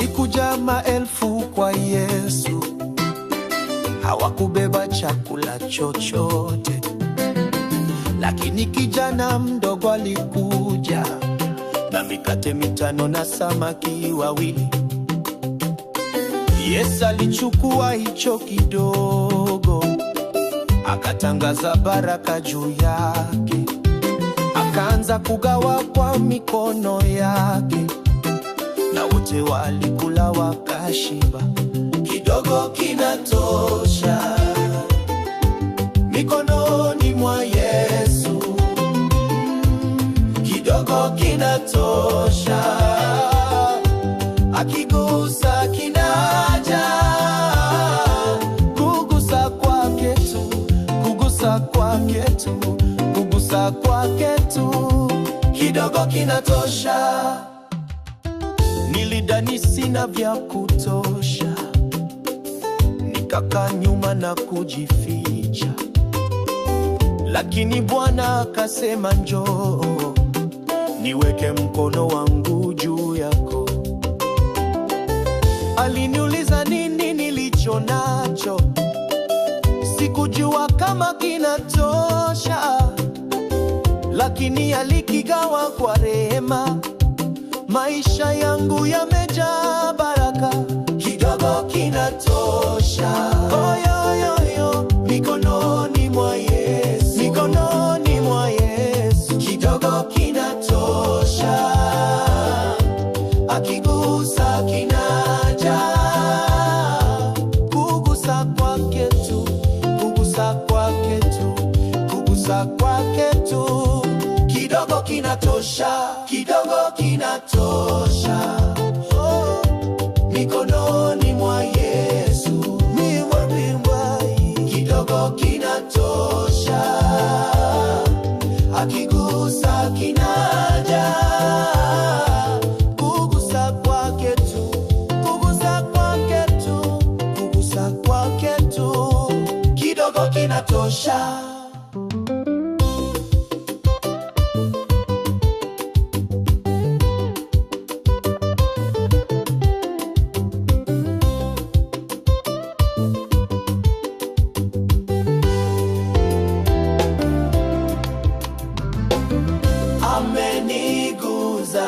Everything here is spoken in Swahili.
Walikuja maelfu kwa Yesu, hawakubeba chakula chochote, lakini kijana mdogo alikuja na mikate 5 na samaki 2. Yesu alichukua hicho kidogo, akatangaza baraka juu yake, akaanza kugawa kwa mikono yake, na wote walikula wakashiba. Kidogo kinatosha mikononi mwa Yesu, kidogo kinatosha, akigusa kinaja. Kugusa kwake tu, kugusa kwake tu, kugusa kwake tu, kidogo kinatosha. Nilidhani sina vya kutosha, nikakaa nyuma na kujificha, lakini Bwana akasema, njoo niweke mkono wangu juu yako. Aliniuliza nini nilicho nacho, sikujua kama kinatosha, lakini alikigawa kwa rehema. Maisha yangu yamejaa baraka, kidogo kinatosha. Oh, yo, yo, yo. Mikononi mwa Yesu, mikononi mwa Yesu, kidogo kinatosha, akigusa kinaja. Kugusa kwake tu, kugusa kwake tu, kugusa kwake tu, kidogo kinatosha, kidogo kinatosha. Oh, mikononi mwa Yesu, kidogo kinatosha, akigusa kinaja. Kugusa kwake tu, kugusa kwake tu, kugusa kwake tu, kidogo kinatosha. Ameniguza